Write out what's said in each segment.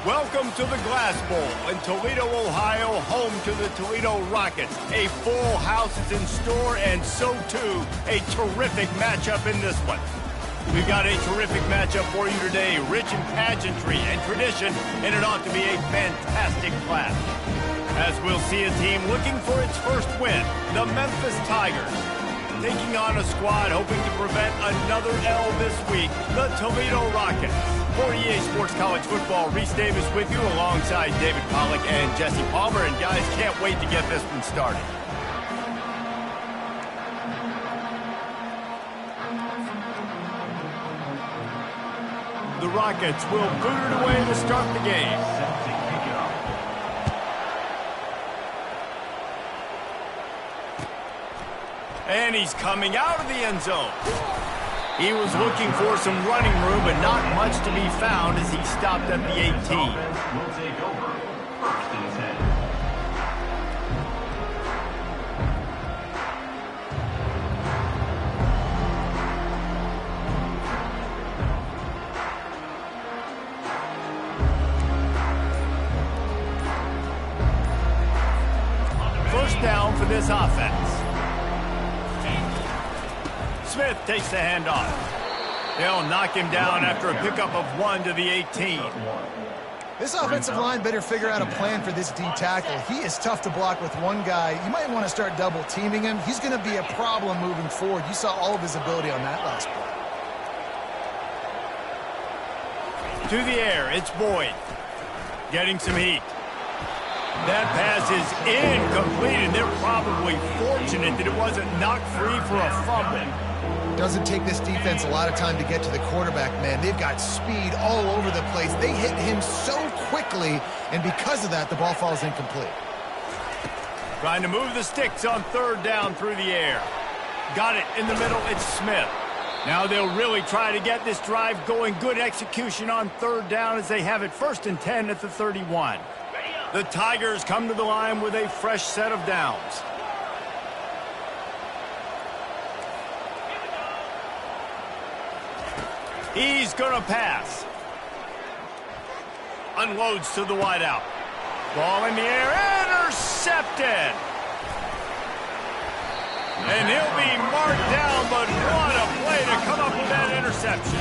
Welcome to the Glass Bowl in Toledo, Ohio, home to the Toledo Rockets. A full house is in store, and so too a terrific matchup in this one. We've got a terrific matchup for you today, rich in pageantry and tradition, and it ought to be a fantastic clash. As we'll see a team looking for its first win, the Memphis Tigers, taking on a squad hoping to prevent another L this week, the Toledo Rockets. For EA Sports College Football, Reese Davis with you alongside David Pollack and Jesse Palmer. And guys, can't wait to get this one started. The Rockets will boot it away to start the game. And he's coming out of the end zone. He was looking for some running room, but not much to be found as he stopped at the 18. Will take over first and 10. First down for this offense. Smith takes the handoff. They'll knock him down after a pickup of 1 to the 18. This offensive line better figure out a plan for this D tackle. He is tough to block with one guy. You might want to start double teaming him. He's going to be a problem moving forward. You saw all of his ability on that last play. To the air, it's Boyd. Getting some heat. That pass is incomplete, and they're probably fortunate that it wasn't knocked free for a fumble. Doesn't take this defense a lot of time to get to the quarterback, man. They've got speed all over the place. They hit him so quickly, and because of that, the ball falls incomplete. Trying to move the sticks on third down through the air. Got it in the middle, it's Smith. Now they'll really try to get this drive going. Good execution on third down as they have it 1st and 10 at the 31. The Tigers come to the line with a fresh set of downs. He's going to pass. Unloads to the wideout. Ball in the air, intercepted. And he'll be marked down, but what a play to come up with that interception.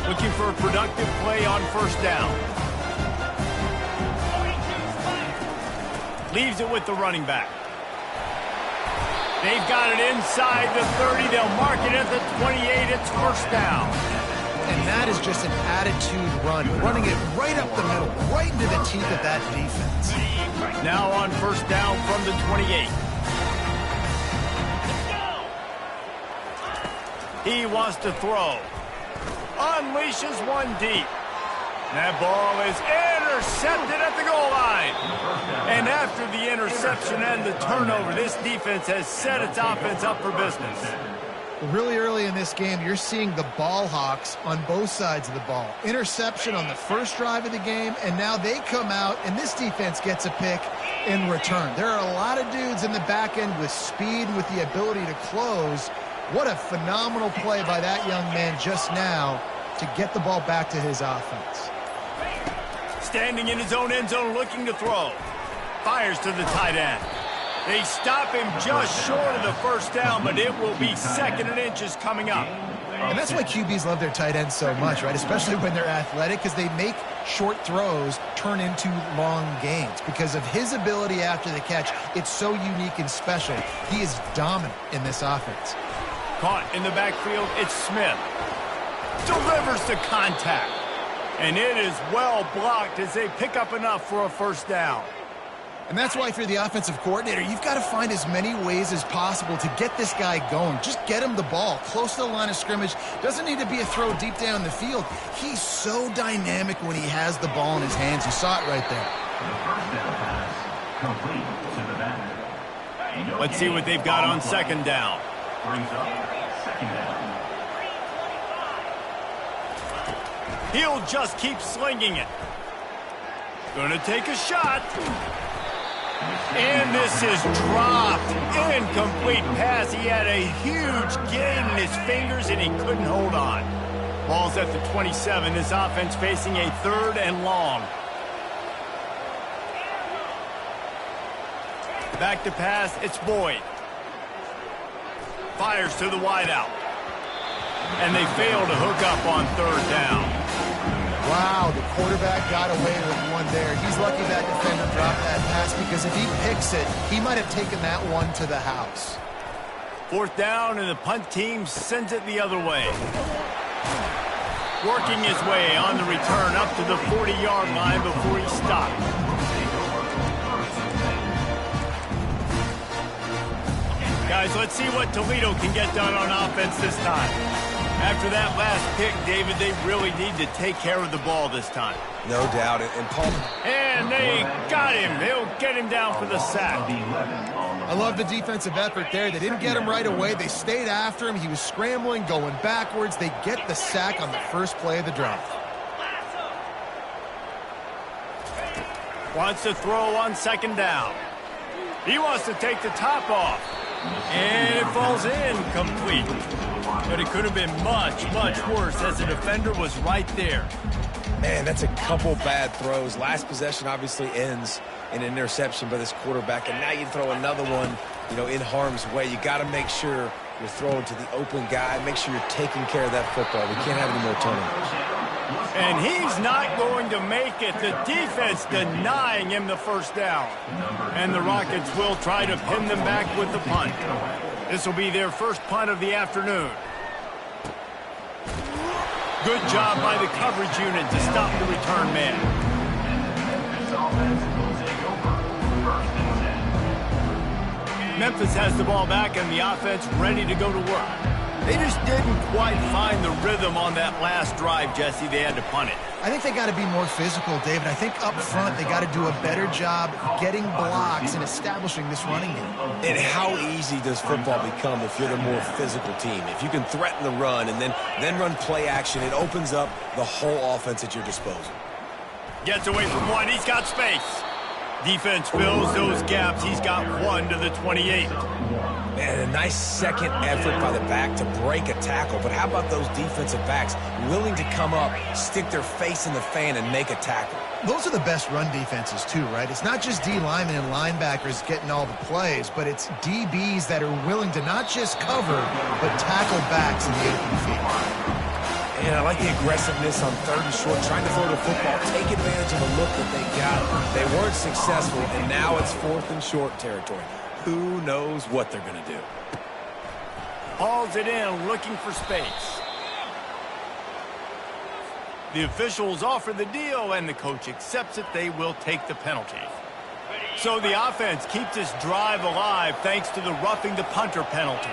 Looking for a productive play on first down. Leaves it with the running back. They've got it inside the 30. They'll mark it at the 28. It's first down. And that is just an attitude run, running it right up the middle, right into the teeth of that defense. Now on first down from the 28. He wants to throw. Unleashes one deep. That ball is intercepted at the goal line. And after the interception and the turnover, this defense has set its offense up for business. Really early in this game, you're seeing the ball hawks on both sides of the ball. Interception on the first drive of the game, and now they come out, and this defense gets a pick in return. There are a lot of dudes in the back end with speed, with the ability to close. What a phenomenal play by that young man just now to get the ball back to his offense. Standing in his own end zone looking to throw. Fires to the tight end. They stop him just short of the first down, but it will be 2nd and inches coming up. And that's why QBs love their tight ends so much, right? Especially when they're athletic, because they make short throws turn into long gains. Because of his ability after the catch, it's so unique and special. He is dominant in this offense. Caught in the backfield, it's Smith. Delivers the contact. And it is well blocked as they pick up enough for a first down. And that's why if you're the offensive coordinator, you've got to find as many ways as possible to get this guy going. Just get him the ball close to the line of scrimmage. Doesn't need to be a throw deep down the field. He's so dynamic when he has the ball in his hands. You saw it right there. The first down pass complete to the back. Let's see what they've got on second down. Brings up second down. He'll just keep slinging it. Gonna take a shot. And this is dropped. Incomplete pass. He had a huge gain in his fingers, and he couldn't hold on. Ball's at the 27. This offense facing a 3rd and long. Back to pass. It's Boyd. Fires to the wideout. And they fail to hook up on 3rd down. Wow, the quarterback got away with one there. He's lucky that defender dropped that pass, because if he picks it, he might have taken that one to the house. 4th down, and the punt team sends it the other way. Working his way on the return up to the 40-yard line before he stopped. Guys, let's see what Toledo can get done on offense this time. After that last pick, David, they really need to take care of the ball this time. No doubt. And Paul... And they got him. They'll get him down for the sack. I love the defensive effort there. They didn't get him right away. They stayed after him. He was scrambling, going backwards. They get the sack on the first play of the drive. Wants to throw on 2nd down. He wants to take the top off. And it falls in complete. But it could have been much, much worse as the defender was right there. Man, that's a couple bad throws. Last possession obviously ends in an interception by this quarterback, and now you throw another one, in harm's way. You got to make sure you're throwing to the open guy. Make sure you're taking care of that football. We can't have any more turnovers. And he's not going to make it. The defense denying him the 1st down. And the Rockets will try to pin them back with the punt. This will be their first punt of the afternoon. Good job by the coverage unit to stop the return man. Memphis has the ball back and the offense ready to go to work. They just didn't quite find the rhythm on that last drive, Jesse. They had to punt it. I think they got to be more physical, David. I think up front they got to do a better job getting blocks and establishing this running game. And how easy does football become if you're the more physical team? If you can threaten the run and then run play action, it opens up the whole offense at your disposal. Gets away from one. He's got space. Defense fills those gaps. He's got 1 to the 28. Man, a nice second effort by the back to break a tackle. But how about those defensive backs willing to come up, stick their face in the fan, and make a tackle? Those are the best run defenses, too, right? It's not just D linemen and linebackers getting all the plays, but it's DBs that are willing to not just cover, but tackle backs in the open field. And I like the aggressiveness on 3rd and short, trying to throw the football, take advantage of the look that they got. They weren't successful, and now it's 4th and short territory. Who knows what they're going to do? Hauls it in, looking for space. The officials offer the deal, and the coach accepts it. They will take the penalty. So the offense keeps this drive alive thanks to the roughing the punter penalty.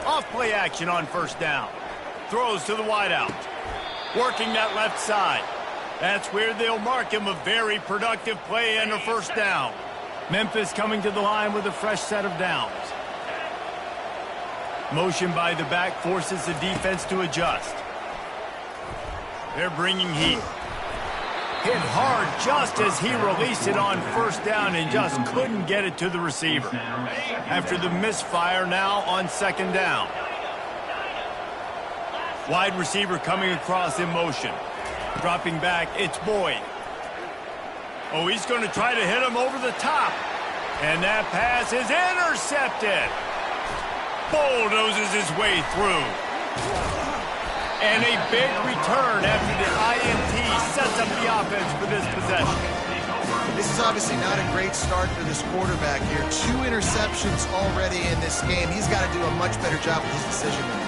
Off play action on 1st down. Throws to the wideout. Working that left side. That's where they'll mark him. A very productive play and a 1st down. Memphis coming to the line with a fresh set of downs. Motion by the back forces the defense to adjust. They're bringing heat. Hit hard just as he released it on 1st down and just couldn't get it to the receiver. After the misfire, now on 2nd down. Wide receiver coming across in motion. Dropping back, it's Boyd. Oh, he's going to try to hit him over the top. And that pass is intercepted. Bulldozes his way through. And a big return after the INT sets up the offense for this possession. This is obviously not a great start for this quarterback here. 2 interceptions already in this game. He's got to do a much better job with his decision making.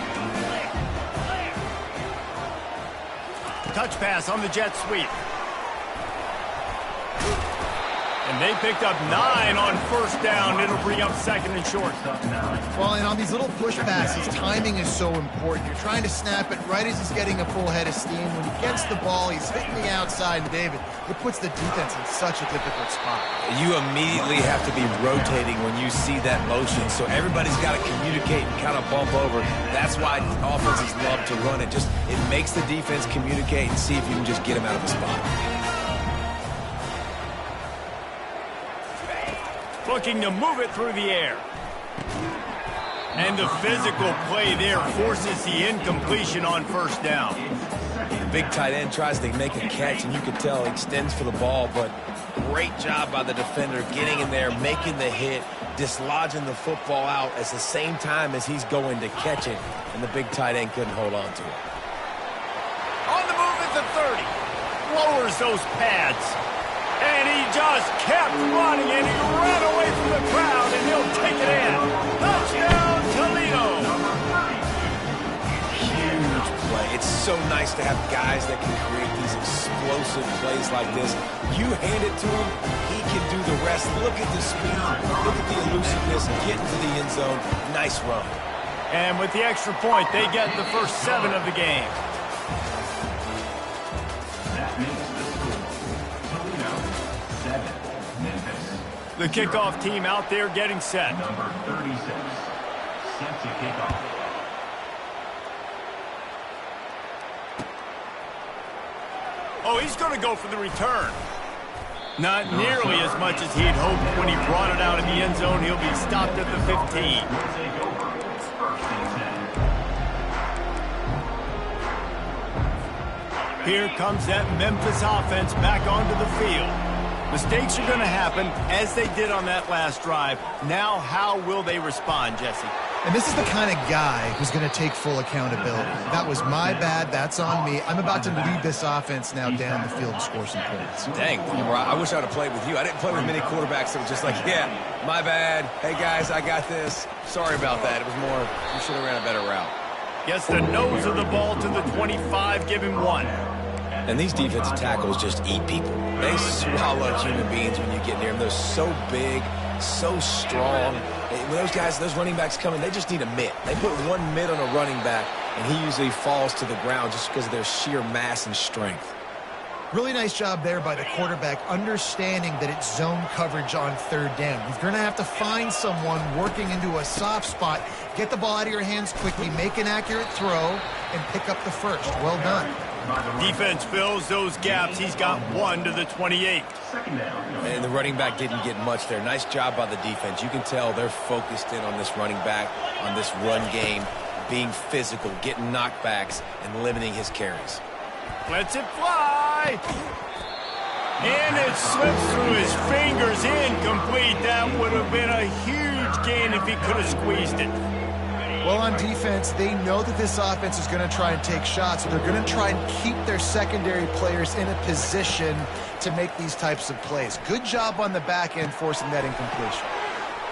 Touch pass on the jet sweep. And they picked up 9 on 1st down. It'll bring up 2nd and short. Well, and on these little push passes, timing is so important. You're trying to snap it right as he's getting a full head of steam. When he gets the ball, he's hitting the outside. And David, it puts the defense in such a difficult spot. You immediately have to be rotating when you see that motion. So everybody's got to communicate and kind of bump over. That's why offenses love to run it. It makes the defense communicate and see if you can just get him out of the spot. looking to move it through the air. And the physical play there forces the incompletion on first down. The big tight end tries to make a catch, and you can tell he extends for the ball, but great job by the defender getting in there, making the hit, dislodging the football out at the same time as he's going to catch it, and the big tight end couldn't hold on to it. On the move at the 30. Lowers those pads. And he just kept running, and he ran away from the crowd, and he'll take it in. Touchdown, Toledo. Huge play. It's so nice to have guys that can create these explosive plays like this. You hand it to him, he can do the rest. Look at the speed. Look at the elusiveness. Get into the end zone. Nice run. And with the extra point, they get the first 7 of the game. That makes the score. Toledo 7, Memphis. The kickoff team out there getting set. Number 36, set to kick off. Oh, he's going to go for the return. Not nearly as much as he'd hoped when he brought it out in the end zone. He'll be stopped at the 15. We'll take over. First and 10. Here comes that Memphis offense back onto the field. Mistakes are going to happen, as they did on that last drive. Now, how will they respond, Jesse? And this is the kind of guy who's going to take full accountability. That was my bad. That's on me. I'm about to lead this offense now down the field and score some points. Dang, I wish I would have played with you. I didn't play with many quarterbacks that were just like, yeah, my bad. Hey, guys, I got this. Sorry about that. It was more, you should have ran a better route. Gets the nose of the ball to the 25, give him 1. And these defensive tackles just eat people. They swallow human beings when you get near them. They're so big, so strong. When those guys, those running backs come in, they just need a mitt. They put one mitt on a running back, and he usually falls to the ground just because of their sheer mass and strength. Really nice job there by the quarterback, understanding that it's zone coverage on 3rd down. You're going to have to find someone working into a soft spot, get the ball out of your hands quickly, make an accurate throw, and pick up the first. Well done. Defense fills those gaps. He's got 1 to the 28. And the running back didn't get much there. Nice job by the defense. You can tell they're focused in on this running back, on this run game, being physical, getting knockbacks, and limiting his carries. Lets it fly. And it slips through his fingers, incomplete. That would have been a huge gain if he could have squeezed it. Well, on defense, they know that this offense is going to try and take shots, so they're going to try and keep their secondary players in a position to make these types of plays. Good job on the back end forcing that incompletion.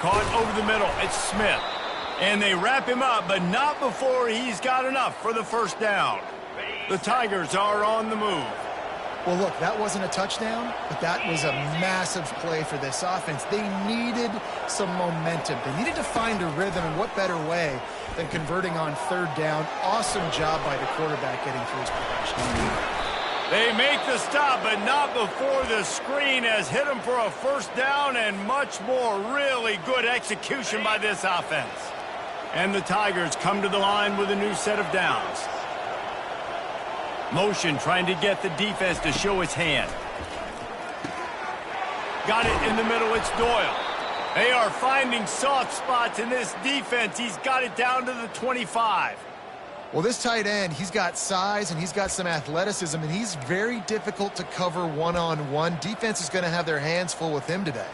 Caught over the middle. It's Smith. And they wrap him up, but not before he's got enough for the first down. The Tigers are on the move. Well, look, that wasn't a touchdown, but that was a massive play for this offense. They needed some momentum. They needed to find a rhythm, and what better way than converting on 3rd down. Awesome job by the quarterback getting through his progression. They make the stop, but not before the screen has hit them for a first down, and much more. Really good execution by this offense. And the Tigers come to the line with a new set of downs. Motion trying to get the defense to show its hand. Got it in the middle, it's Doyle. They are finding soft spots in this defense. He's got it down to the 25. Well, this tight end, he's got size and he's got some athleticism, and he's very difficult to cover one-on-one. Defense is going to have their hands full with him today.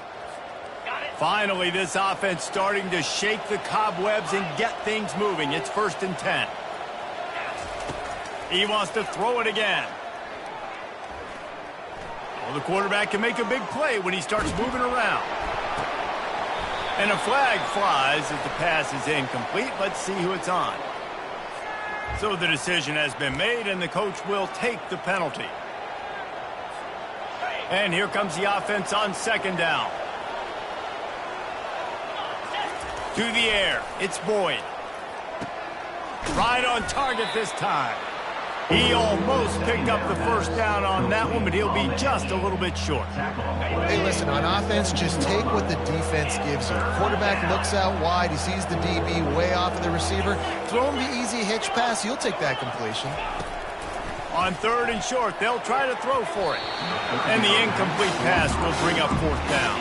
Finally, this offense starting to shake the cobwebs and get things moving. It's 1st and 10. He wants to throw it again. Well, the quarterback can make a big play when he starts moving around. And a flag flies as the pass is incomplete. Let's see who it's on. So the decision has been made, and the coach will take the penalty. And here comes the offense on 2nd down. To the air, it's Boyd. Right on target this time. He almost picked up the first down on that one, but he'll be just a little bit short. Hey, listen, on offense, just take what the defense gives you. Quarterback looks out wide. He sees the DB way off of the receiver. Throw him the easy hitch pass. He'll take that completion. On 3rd and short, they'll try to throw for it. And the incomplete pass will bring up 4th down.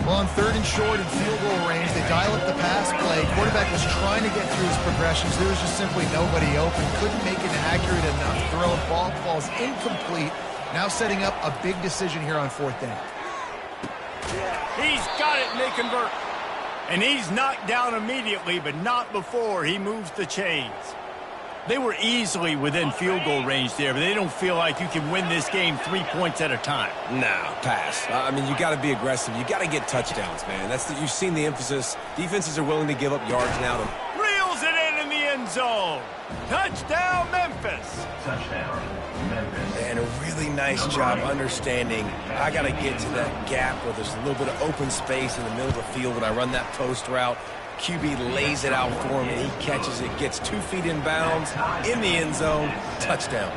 Well, on 3rd and short and field goal range, they dial up the pass play. Quarterback was trying to get through his progressions. There was just simply nobody open. Couldn't make an accurate enough throw. Ball falls incomplete. Now setting up a big decision here on 4th down. He's got it, and they convert. And he's knocked down immediately, but not before he moves the chains. They were easily within field goal range there, but they don't feel like you can win this game 3 points at a time. No, pass. I mean, you got to be aggressive. You got to get touchdowns, man. You've seen the emphasis. Defenses are willing to give up yards now. Reels it in the end zone. Touchdown, Memphis. Touchdown, Memphis. And a really nice job understanding I got to get to that gap where there's a little bit of open space in the middle of the field when I run that post route. QB lays it out for him, and he catches it, gets 2 feet in bounds, in the end zone, touchdown.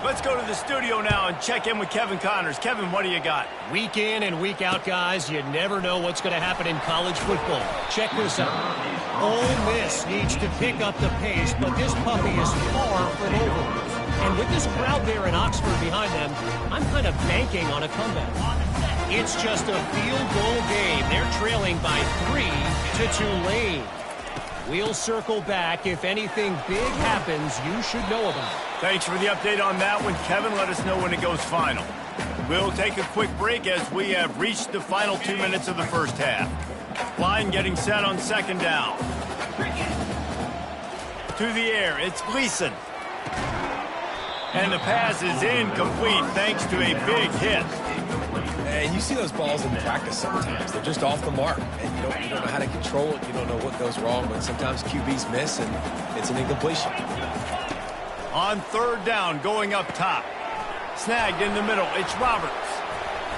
Let's go to the studio now and check in with Kevin Connors. Kevin, what do you got? Week in and week out, guys, you never know what's going to happen in college football. Check this out. Ole Miss needs to pick up the pace, but this puppy is far from over. And with this crowd there in Oxford behind them, I'm kind of banking on a comeback. It's just a field goal game. They're trailing by 3 to Tulane. We'll circle back. If anything big happens, you should know about it. Thanks for the update on that one, Kevin. Let us know when it goes final. We'll take a quick break as we have reached the final 2 minutes of the first half. Line getting set on 2nd down. To the air, it's Gleason. And the pass is incomplete thanks to a big hit. And you see those balls in practice sometimes. They're just off the mark. And you don't know how to control it. You don't know what goes wrong. But sometimes QBs miss, and it's an incompletion. On 3rd down, going up top. Snagged in the middle. It's Roberts.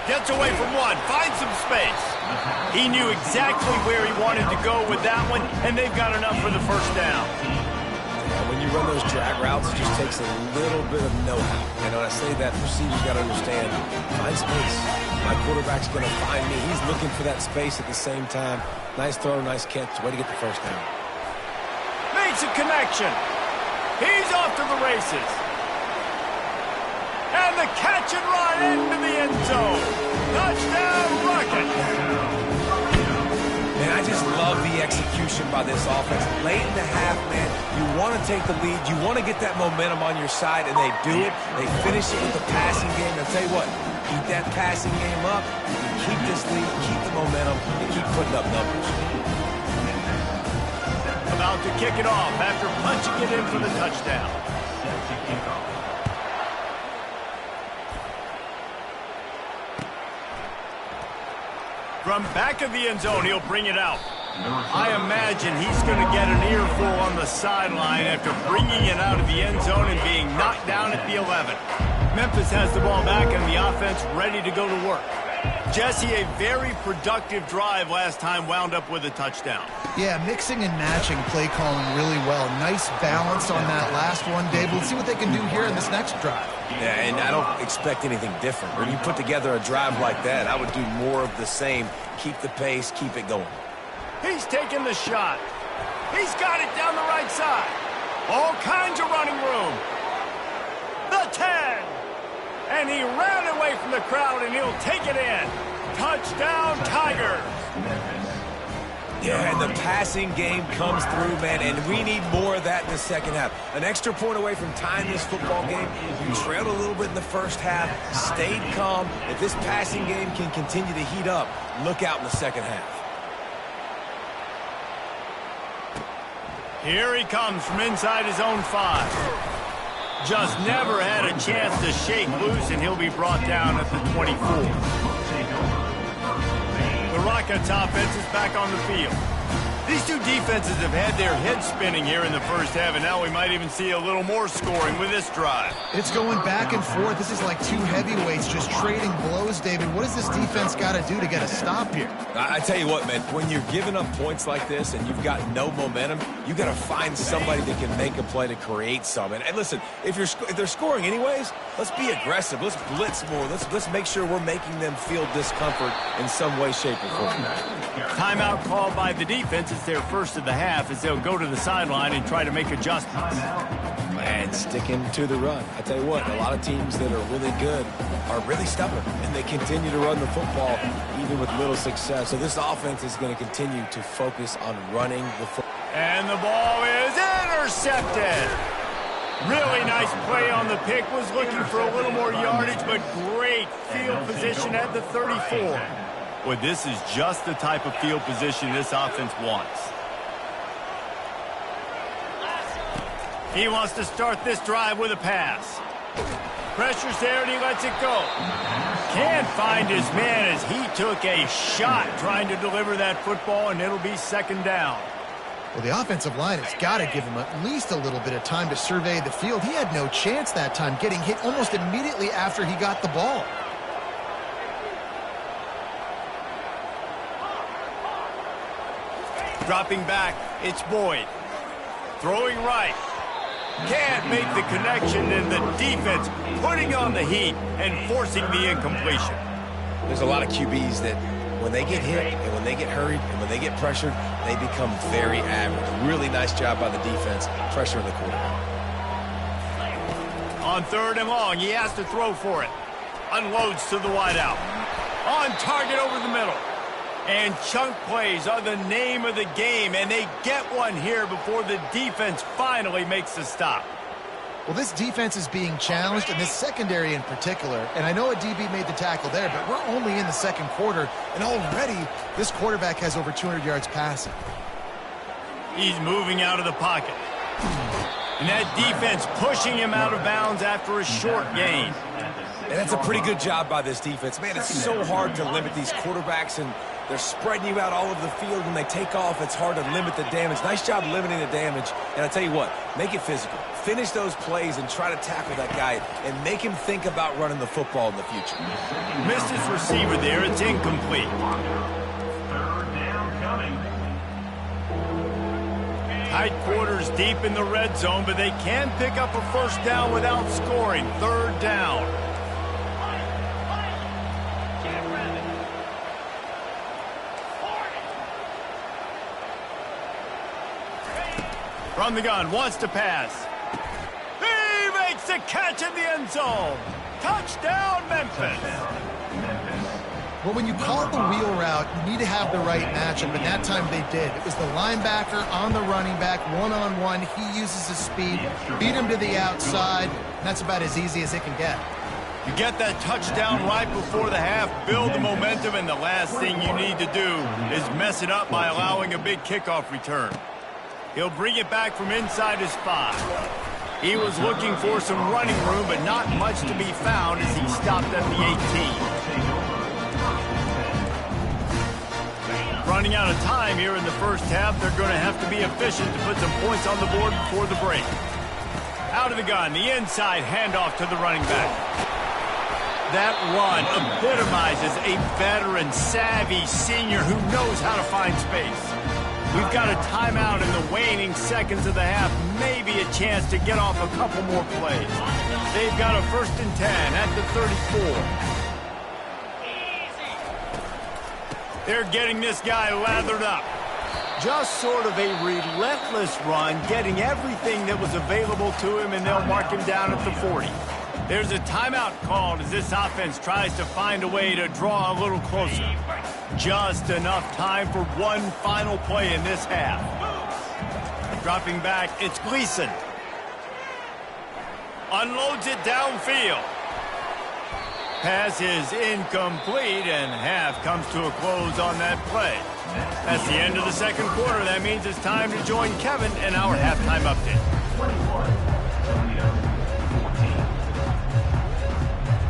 Gets away from one. Finds some space. He knew exactly where he wanted to go with that one, and they've got enough for the 1st down. When you run those drag routes, it just takes a little bit of know-how. And when I say that, receivers got to understand, find space. My quarterback's going to find me. He's looking for that space at the same time. Nice throw, nice catch. Way to get the 1st down. Makes a connection. He's off to the races. And the catch and run into the end zone. Touchdown, Rocket. Man, I just love the execution by this offense. Late in the half, man, you want to take the lead. You want to get that momentum on your side, and they do it. They finish it with the passing game. I'll tell you what, keep that passing game up. You keep this lead, keep the momentum, and keep putting up numbers. About to kick it off after punching it in for the touchdown. Set to kick off. From back of the end zone, he'll bring it out. I imagine he's going to get an earful on the sideline after bringing it out of the end zone and being knocked down at the 11. Memphis has the ball back and the offense ready to go to work. Jesse, a very productive drive last time wound up with a touchdown. Yeah, mixing and matching play calling really well. Nice balance on that last one, Dave. Let's see what they can do here in this next drive. Yeah, and I don't expect anything different. When you put together a drive like that, I would do more of the same. Keep the pace, keep it going. He's taking the shot. He's got it down the right side. All kinds of running room. The 10. And he ran away from the crowd, and he'll take it in. Touchdown, Tigers. Yeah, and the passing game comes through, man, and we need more of that in the second half. An extra point away from tying this football game. You trailed a little bit in the first half, stayed calm. If this passing game can continue to heat up, look out in the second half. Here he comes from inside his own 5. Just never had a chance to shake loose, and he'll be brought down at the 24. The Rockets offense is back on the field. These two defenses have had their heads spinning here in the first half, and now we might even see a little more scoring with this drive. It's going back and forth. This is like two heavyweights just trading blows, David. What does this defense got to do to get a stop here? I tell you what, man, when you're giving up points like this and you've got no momentum, you got to find somebody that can make a play to create some. And listen, if they're scoring anyways, let's be aggressive. Let's blitz more. Let's make sure we're making them feel discomfort in some way, shape, or form. Timeout called by the defense. It's their first of the half as they'll go to the sideline and try to make adjustments. And and sticking to the run. I tell you what, a lot of teams that are really good are really stubborn, and they continue to run the football even with little success. So this offense is going to continue to focus on running the football. And the ball is intercepted. Really nice play on the pick. Was looking for a little more yardage, but great field position at the 34. Well, this is just the type of field position this offense wants. He wants to start this drive with a pass. Pressure's there, and he lets it go. Can't find his man as he took a shot trying to deliver that football, and it'll be second down. Well, the offensive line has got to give him at least a little bit of time to survey the field. He had no chance that time, getting hit almost immediately after he got the ball. Dropping back, it's Boyd. Throwing right. Can't make the connection, and the defense putting on the heat and forcing the incompletion. There's a lot of QBs that when they get hit and when they get hurried and when they get pressured, they become very average. Really nice job by the defense, pressuring the quarterback. On third and long, he has to throw for it. Unloads to the wideout. On target over the middle. And chunk plays are the name of the game, and they get one here before the defense finally makes the stop. Well, this defense is being challenged, and this secondary in particular. And I know a DB made the tackle there, but we're only in the second quarter, and already this quarterback has over 200 yards passing. He's moving out of the pocket. And that defense pushing him out of bounds after a short gain. And that's a pretty good job by this defense. Man, it's so hard to limit these quarterbacks, and they're spreading you out all over the field. When they take off, it's hard to limit the damage. Nice job limiting the damage. And I tell you what, make it physical. Finish those plays and try to tackle that guy and make him think about running the football in the future. Missed his receiver there. It's incomplete. Third down coming. Tight quarters deep in the red zone, but they can pick up a first down without scoring. Third down. From the gun, wants to pass. He makes the catch in the end zone. Touchdown, Memphis. Well, when you call it the wheel route, you need to have the right matchup, and that time they did. It was the linebacker on the running back, one-on-one. He uses his speed, beat him to the outside, and that's about as easy as it can get. You get that touchdown right before the half, build the momentum, and the last thing you need to do is mess it up by allowing a big kickoff return. He'll bring it back from inside his 5. He was looking for some running room, but not much to be found as he stopped at the 18. Running out of time here in the first half, they're going to have to be efficient to put some points on the board before the break. Out of the gun, the inside handoff to the running back. That run epitomizes a veteran, savvy senior who knows how to find space. We've got a timeout in the waning seconds of the half, maybe a chance to get off a couple more plays. They've got a 1st and 10 at the 34. They're getting this guy lathered up. Just sort of a relentless run, getting everything that was available to him, and they'll mark him down at the 40. There's a timeout called as this offense tries to find a way to draw a little closer. Just enough time for one final play in this half. Dropping back, it's Gleason. Unloads it downfield. Pass is incomplete, and half comes to a close on that play. That's the end of the second quarter. That means it's time to join Kevin in our halftime update.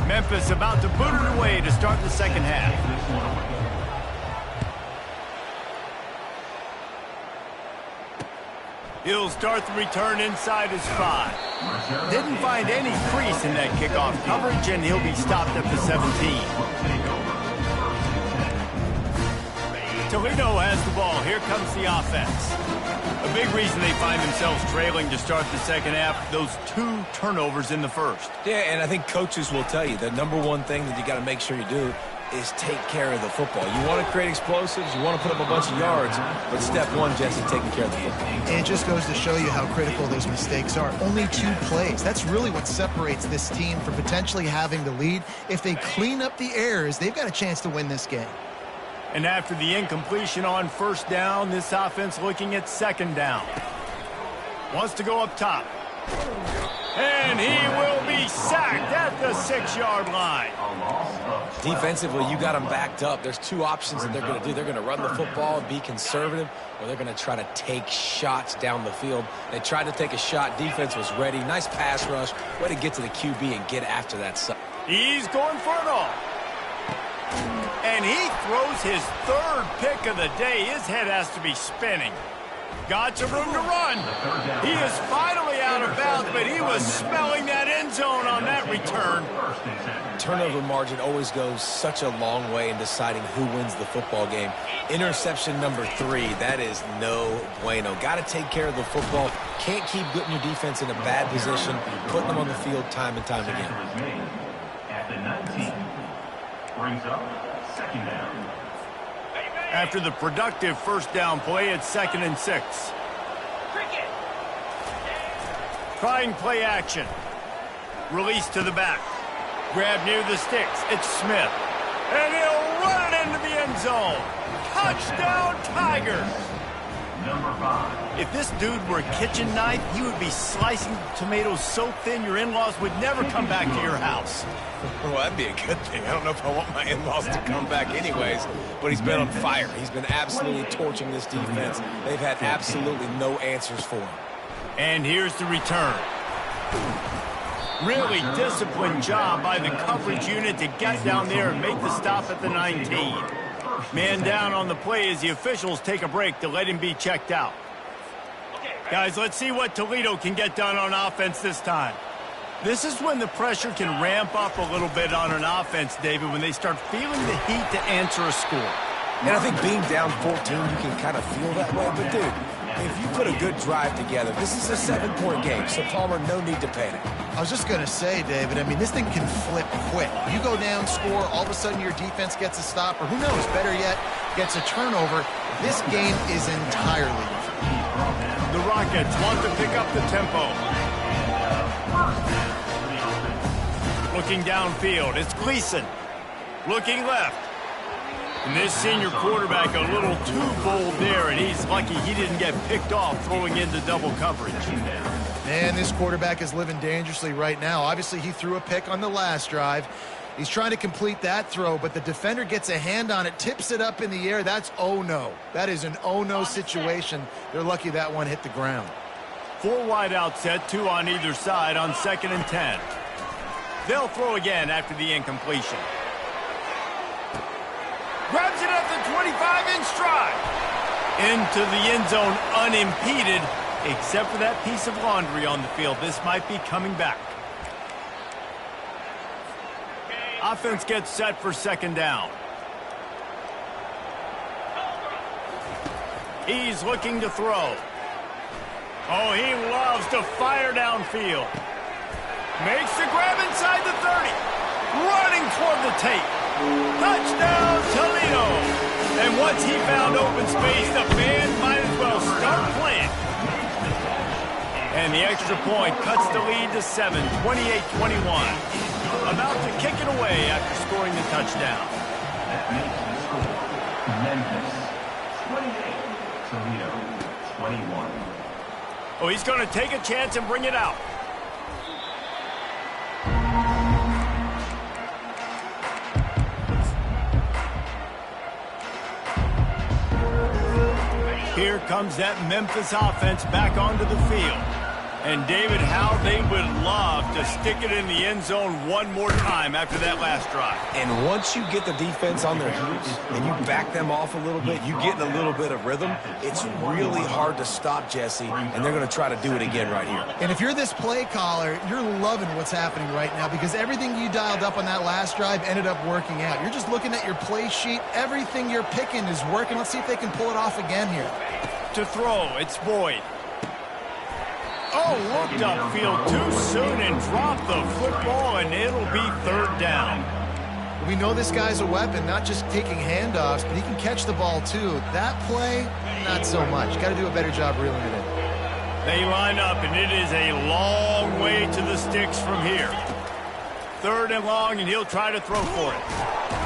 Memphis about to boot it away to start the second half. He'll start the return inside his 5. Didn't find any crease in that kickoff coverage, and he'll be stopped at the 17. Toledo has the ball. Here comes the offense. A big reason they find themselves trailing to start the second half, those 2 turnovers in the first. Yeah, and I think coaches will tell you the number one thing that you got to make sure you do is take care of the football. You want to create explosives, you want to put up a bunch of yards, but step one, Jesse, taking care of the football. And it just goes to show you how critical those mistakes are. Only 2 plays. That's really what separates this team from potentially having the lead. If they clean up the errors, they've got a chance to win this game. And after the incompletion on first down, this offense looking at second down. Wants to go up top. And he will be sacked at the 6-yard line. Defensively, you got them backed up. There's 2 options that they're going to do. They're going to run the football, be conservative, or they're going to try to take shots down the field. They tried to take a shot. Defense was ready. Nice pass rush. Way to get to the QB and get after that. He's going for it all. And he throws his 3rd pick of the day. His head has to be spinning. Got some room to run. He is finally out of bounds, but he was smelling that end zone on that return. Turnover margin always goes such a long way in deciding who wins the football game. Interception number 3, that is no bueno. Got to take care of the football. Can't keep putting your defense in a bad position, putting them on the field time and time again. At the 19, brings up second down. After the productive first down play, it's 2nd and 6. Trying play action. Release to the back. Grab near the sticks. It's Smith. And he'll run it into the end zone. Touchdown, Tigers. Number 5. If this dude were a kitchen knife, he would be slicing tomatoes so thin your in-laws would never come back to your house. Well, that'd be a good thing. I don't know if I want my in-laws to come back anyways, but he's been on fire. He's been absolutely torching this defense. They've had absolutely no answers for him. And here's the return. Really disciplined job by the coverage unit to get down there and make the stop at the 19. Man down on the play as the officials take a break to let him be checked out. Guys, let's see what Toledo can get done on offense this time. This is when the pressure can ramp up a little bit on an offense, David, when they start feeling the heat to answer a score. And I think being down 14, you can kind of feel that way. But, dude, if you put a good drive together, this is a 7-point game, so Palmer, no need to panic. I was just going to say, David, I mean, this thing can flip quick. You go down, score, all of a sudden your defense gets a stop, or who knows, better yet, gets a turnover. This game is entirely different. The Rockets want to pick up the tempo. Looking downfield, it's Gleason. Looking left. And this senior quarterback a little too bold there, and he's lucky he didn't get picked off throwing into double coverage. And this quarterback is living dangerously right now. Obviously, he threw a pick on the last drive. He's trying to complete that throw, but the defender gets a hand on it, tips it up in the air. That's oh-no. That is an oh-no situation. They're lucky that one hit the ground. 4 wide out set, 2 on either side on 2nd and 10. They'll throw again after the incompletion. Grabs it at the 25-inch stride. Into the end zone unimpeded, except for that piece of laundry on the field. This might be coming back. Offense gets set for 2nd down. He's looking to throw. Oh, he loves to fire downfield. Makes the grab inside the 30. Running toward the tape. Touchdown, Toledo. And once he found open space, the fans might as well start playing. And the extra point cuts the lead to 7, 28-21. About to kick it away after scoring the touchdown. That makes the score Memphis 28, Toledo 21. Oh, he's going to take a chance and bring it out. Here comes that Memphis offense back onto the field. And, David, how they would love to stick it in the end zone one more time after that last drive. And once you get the defense on their heels and you back them off a little bit, you get in a little bit of rhythm, it's really hard to stop, Jesse, and they're going to try to do it again right here. And if you're this play caller, you're loving what's happening right now because everything you dialed up on that last drive ended up working out. You're just looking at your play sheet. Everything you're picking is working. Let's see if they can pull it off again here. To throw, it's Boyd. Oh, looked upfield too soon and dropped the football, and it'll be 3rd down. We know this guy's a weapon, not just taking handoffs, but he can catch the ball too. That play, not so much. Got to do a better job reeling it in. They line up, and it is a long way to the sticks from here. 3rd and long, and he'll try to throw for it.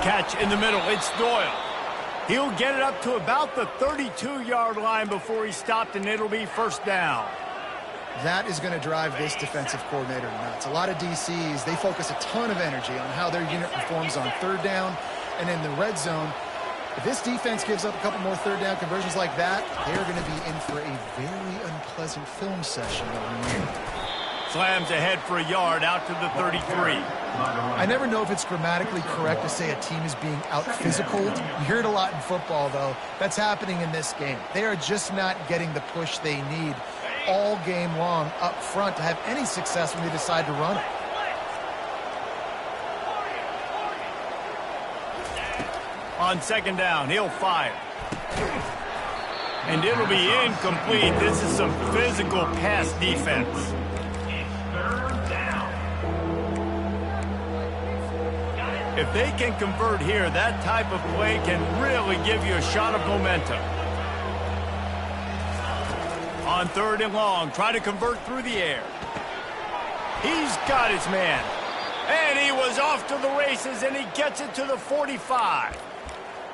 Catch in the middle. It's Doyle. He'll get it up to about the 32-yard line before he's stopped, and it'll be 1st down. That is going to drive this defensive coordinator nuts. A lot of DCs, they focus a ton of energy on how their unit performs on 3rd down and in the red zone. If this defense gives up a couple more 3rd down conversions like that, they're going to be in for a very unpleasant film session over here. Slams ahead for a yard out to the 33. I never know if it's grammatically correct to say a team is being out-physical. You hear it a lot in football, though. That's happening in this game. They are just not getting the push they need all game long up front to have any success when they decide to run it. On 2nd down, he'll fire. And it'll be incomplete. This is some physical pass defense. If they can convert here, that type of play can really give you a shot of momentum. On 3rd and long, try to convert through the air. He's got his man. And he was off to the races, and he gets it to the 45.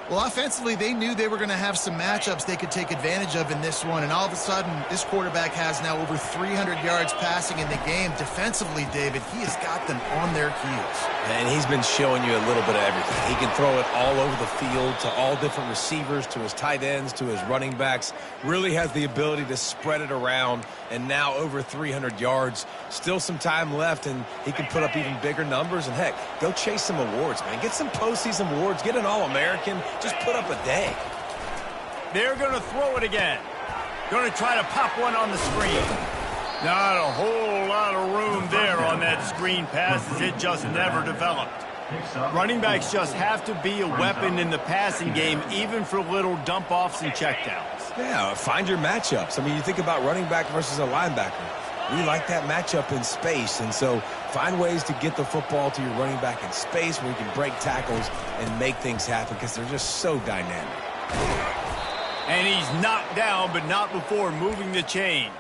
Well, offensively, they knew they were going to have some matchups they could take advantage of in this one, and all of a sudden, this quarterback has now over 300 yards passing in the game. Defensively, David, he has got them on their heels. And he's been showing you a little bit of everything. He can throw it all over the field to all different receivers, to his tight ends, to his running backs. Really has the ability to spread it around, and now over 300 yards. Still some time left, and he can put up even bigger numbers. And, heck, go chase some awards, man. Get some postseason awards. Get an All-American. Just put up a day. They're going to throw it again. Going to try to pop one on the screen. Not a whole lot of room there on that screen pass, as it just never developed. Running backs just have to be a weapon in the passing game, even for little dump-offs and checkdowns. Yeah, find your matchups. I mean, you think about running back versus a linebacker. We like that matchup in space, and so find ways to get the football to your running back in space where you can break tackles and make things happen because they're just so dynamic. And he's knocked down, but not before moving the chains.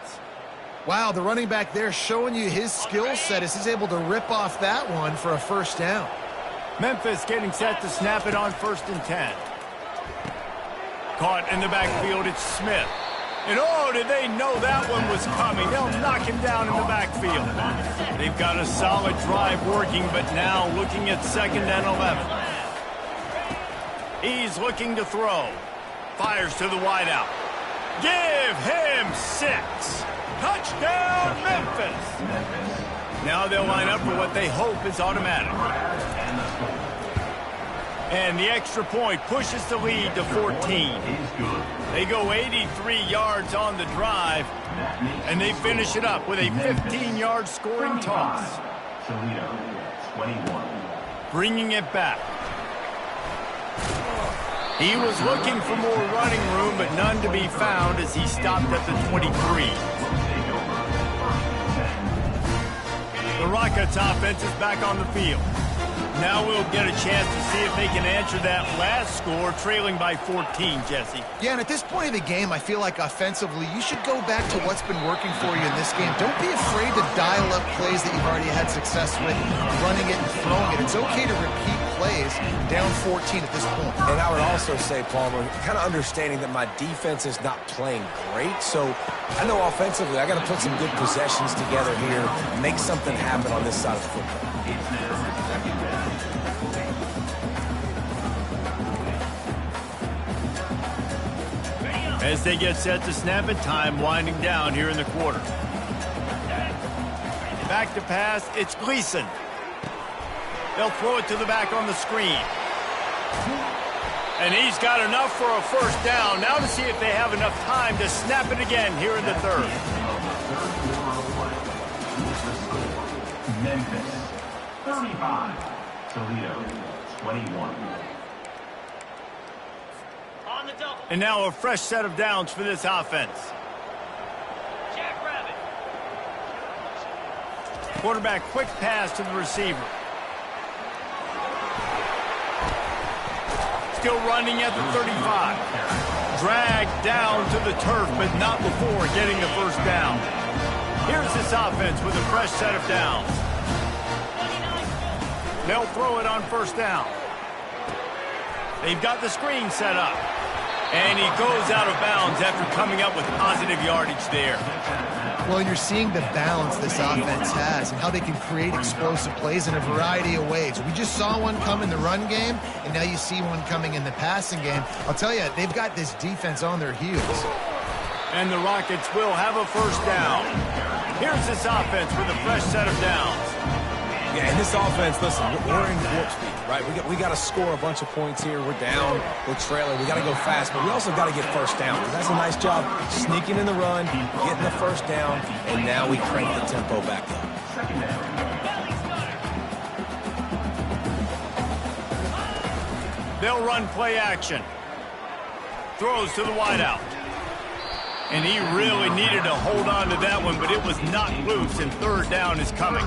Wow, the running back there showing you his skill set as he's able to rip off that one for a 1st down. Memphis getting set to snap it on 1st and 10. Caught in the backfield, it's Smith. And oh, did they know that one was coming? They'll knock him down in the backfield. They've got a solid drive working, but now looking at 2nd and 11. He's looking to throw. Fires to the wideout. Give him 6. Touchdown, Memphis. Now they'll line up for what they hope is automatic. And the extra point pushes the lead to 14. They go 83 yards on the drive, and they finish it up with a 15-yard scoring toss. Bringing it back. He was looking for more running room, but none to be found as he stopped at the 23. The Rockets offense is back on the field. Now we'll get a chance to see if they can answer that last score, trailing by 14, Jesse. Yeah, and at this point of the game, I feel like offensively, you should go back to what's been working for you in this game. Don't be afraid to dial up plays that you've already had success with, running it and throwing it. It's okay to repeat plays down 14 at this point. And I would also say, Palmer, kind of understanding that my defense is not playing great, so I know offensively I got to put some good possessions together here, make something happen on this side of the football. As they get set to snap it, time winding down here in the quarter. Back to pass, it's Gleason. They'll throw it to the back on the screen. And he's got enough for a 1st down. Now to see if they have enough time to snap it again here in the 3rd. Memphis 35, Toledo 21. And now a fresh set of downs for this offense. Jackrabbit. Quarterback quick pass to the receiver. still running at the 35. Dragged down to the turf, but not before getting the first down. Here's this offense with a fresh set of downs. They'll throw it on first down. They've got the screen set up. And he goes out of bounds after coming up with positive yardage there. Well, and you're seeing the balance this offense has and how they can create explosive plays in a variety of ways. We just saw one come in the run game, and now you see one coming in the passing game. I'll tell you, they've got this defense on their heels. And the Rockets will have a first down. Here's this offense with a fresh set of downs. Yeah, and this offense, listen, we're in warp speed, right? We got to score a bunch of points here. We're down, we're trailing. We got to go fast, but we also got to get first down. That's a nice job sneaking in the run, getting the first down, and now we crank the tempo back up. They'll run play action. Throws to the wideout. And he really needed to hold on to that one, but it was knocked loose, and third down is coming.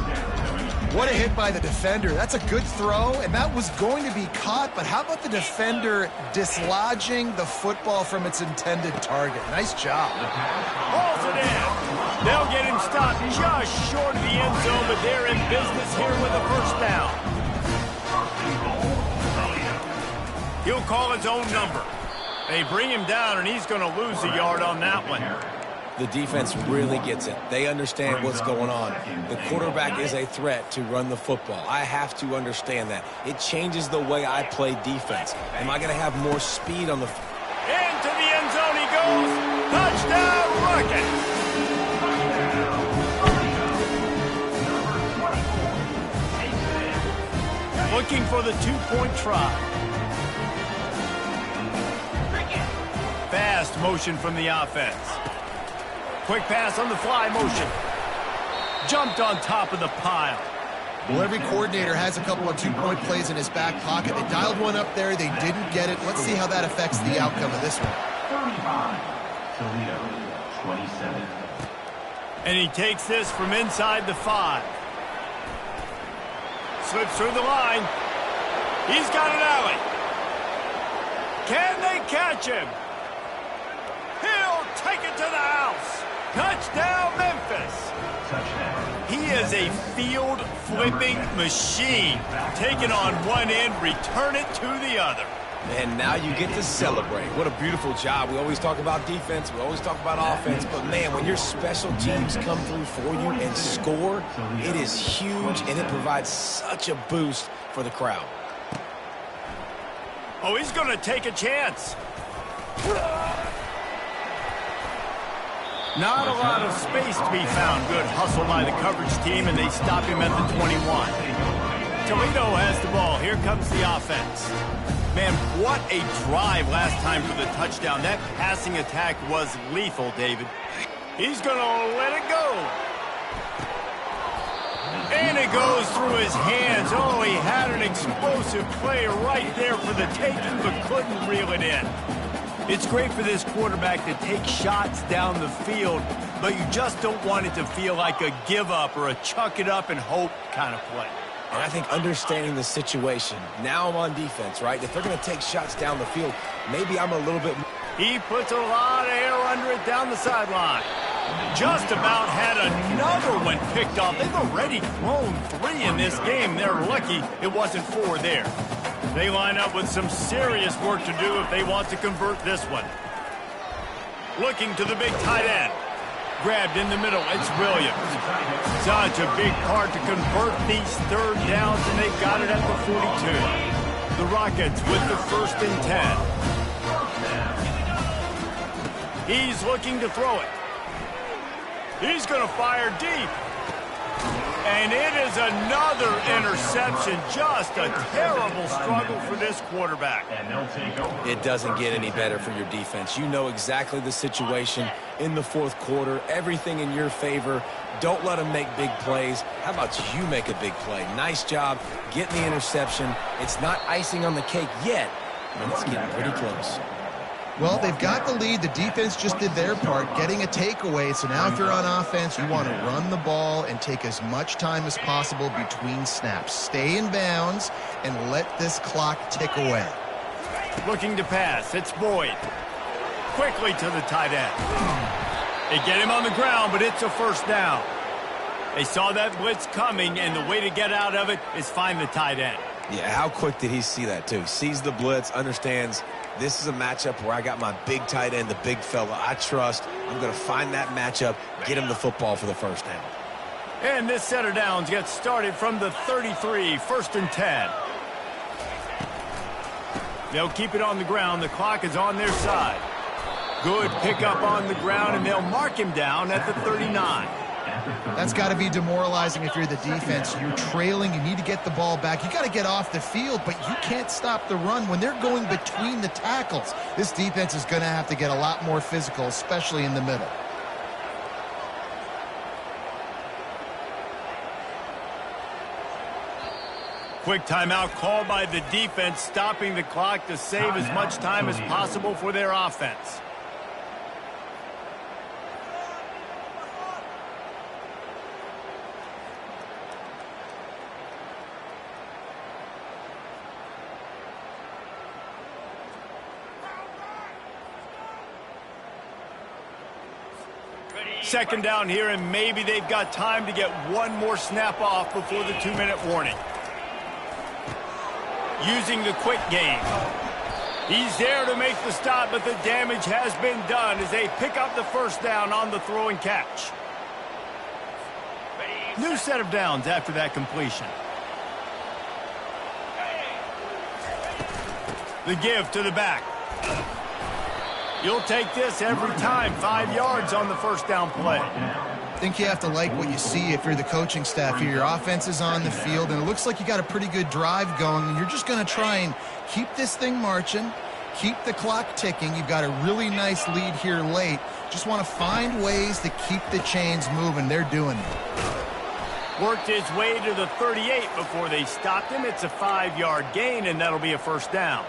What a hit by the defender. That's a good throw, and that was going to be caught, but how about the defender dislodging the football from its intended target? Nice job. Hauls it in. They'll get him stopped just short of the end zone, but they're in business here with a first down. He'll call his own number. They bring him down, and he's going to lose a yard on that one. The defense really gets it. They understand what's going on. The quarterback is a threat to run the football. I have to understand that. It changes the way I play defense. Am I going to have more speed on the... Into the end zone he goes. Touchdown, Rockets. Looking for the two-point try. Fast motion from the offense. Quick pass on the fly motion. Jumped on top of the pile. Well, every coordinator has a couple of two-point plays in his back pocket. They dialed one up there. They didn't get it. Let's see how that affects the outcome of this one. 35. Toledo, 27. And he takes this from inside the 5. Slips through the line. He's got an alley. Can they catch him? He'll take it to the house. Touchdown, Memphis. Touchdown. He is a field-flipping machine. Taking on one end, return it to the other. And now you get to celebrate. What a beautiful job. We always talk about defense. We always talk about offense. But, man, when your special teams come through for you and score, it is huge, and it provides such a boost for the crowd. Oh, he's going to take a chance. Not a lot of space to be found. Good hustle by the coverage team, and they stop him at the 21. Toledo has the ball. Here comes the offense. Man, what a drive last time for the touchdown. That passing attack was lethal, David. He's going to let it go. And it goes through his hands. Oh, he had an explosive play right there for the taking, but couldn't reel it in. It's great for this quarterback to take shots down the field, but you just don't want it to feel like a give-up or a chuck-it-up and hope kind of play. And I think understanding the situation, now I'm on defense, right? If they're going to take shots down the field, maybe I'm a little bit... He puts a lot of air under it down the sideline. Just about had another one picked off. They've already thrown 3 in this game. They're lucky it wasn't 4 there. They line up with some serious work to do if they want to convert this one. Looking to the big tight end. Grabbed in the middle, it's Williams. Such a big part to convert these third downs, and they got it at the 42. The Rockets with the 1st and 10. He's looking to throw it. He's going to fire deep. And it is another interception. Just a terrible struggle for this quarterback. And they'll take over. It doesn't get any better for your defense. You know exactly the situation in the 4th quarter. Everything in your favor. Don't let them make big plays. How about you make a big play? Nice job getting the interception. It's not icing on the cake yet, but it's getting pretty close. Well, they've got the lead. The defense just did their part, getting a takeaway. So now if you're on offense, you want to run the ball and take as much time as possible between snaps. Stay in bounds and let this clock tick away. Looking to pass. It's Boyd. Quickly to the tight end. They get him on the ground, but it's a first down. They saw that blitz coming, and the way to get out of it is find the tight end. Yeah, how quick did he see that, too? Sees the blitz, understands this is a matchup where I got my big tight end, the big fella I trust. I'm going to find that matchup, get him the football for the first down. And this set of downs gets started from the 33, 1st and 10. They'll keep it on the ground. The clock is on their side. Good pickup on the ground, and they'll mark him down at the 39. That's got to be demoralizing if you're the defense. You're trailing. You need to get the ball back. You got to get off the field, but you can't stop the run when they're going between the tackles. This defense is going to have to get a lot more physical, especially in the middle. Quick timeout called by the defense, stopping the clock to save as much time as possible for their offense. Second down here, and maybe they've got time to get one more snap off before the 2-minute warning. Using the quick game. He's there to make the stop, but the damage has been done as they pick up the first down on the throw and catch. New set of downs after that completion. The give to the back. You'll take this every time. 5 yards on the first down play. I think you have to like what you see if you're the coaching staff here. Your offense is on the field, and it looks like you got a pretty good drive going, and you're just going to try and keep this thing marching, keep the clock ticking. You've got a really nice lead here late. Just want to find ways to keep the chains moving. They're doing it. Worked his way to the 38 before they stopped him. It's a 5-yard gain, and that'll be a first down.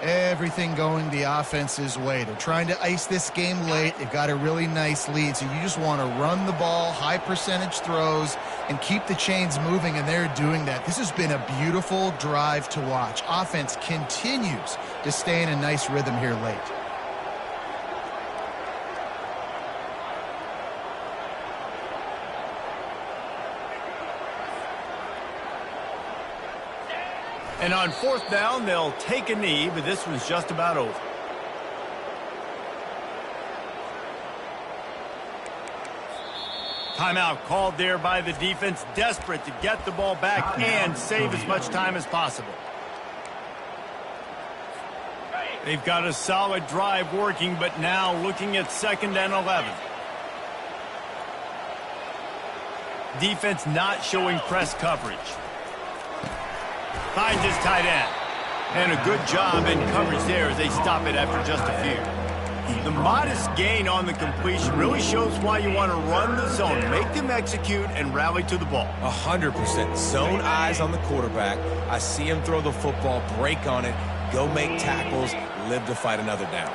Everything going the offense's way. They're trying to ice this game late. They've got a really nice lead, so you just want to run the ball, high percentage throws, and keep the chains moving, and they're doing that. This has been a beautiful drive to watch. Offense continues to stay in a nice rhythm here late. And on fourth down, they'll take a knee, but this one's just about over. Timeout called there by the defense, desperate to get the ball back and save as much time as possible. They've got a solid drive working, but now looking at 2nd and 11. Defense not showing press coverage. Finds his tight end. And a good job in coverage there as they stop it after just a few. The modest gain on the completion really shows why you want to run the zone, make them execute, and rally to the ball. 100%. Zone eyes on the quarterback. I see him throw the football, break on it, go make tackles, live to fight another down.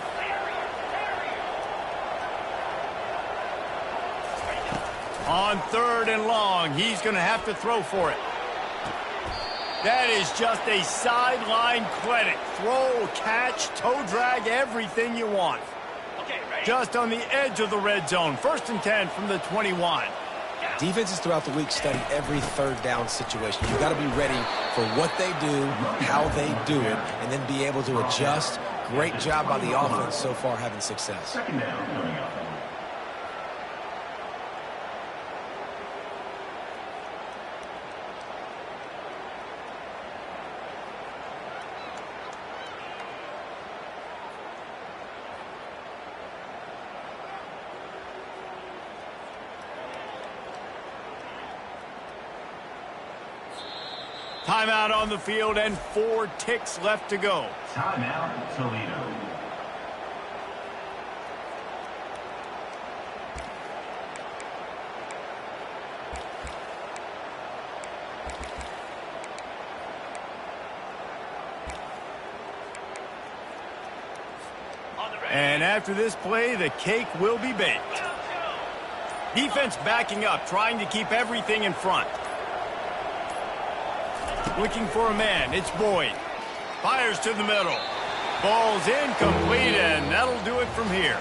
On 3rd and long, he's going to have to throw for it. That is just a sideline credit. Throw, catch, toe drag, everything you want. Just on the edge of the red zone. 1st and 10 from the 21. Defenses throughout the week study every 3rd down situation. You've got to be ready for what they do, how they do it, and then be able to adjust. Great job by the offense so far having success. 2nd down coming up. Timeout on the field and 4 ticks left to go. Timeout, Toledo. And after this play, the cake will be baked. Defense backing up, trying to keep everything in front. Looking for a man. It's Boyd. Fires to the middle. Ball's incomplete, and that'll do it from here.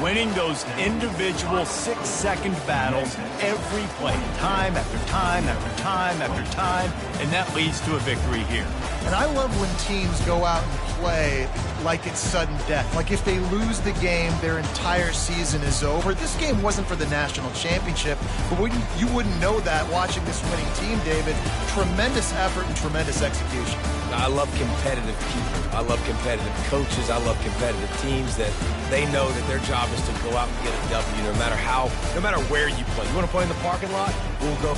Winning those individual 6-second battles every play, time after time after time after time, and that leads to a victory here. And I love when teams go out and play like it's sudden death. Like if they lose the game, their entire season is over. This game wasn't for the national championship, but you wouldn't know that watching this winning team, David. Tremendous effort and tremendous execution. I love competitive people. I love competitive coaches. I love competitive teams that they know that their job is to go out and get a W no matter where you play. You want to play in the parking lot? We'll go.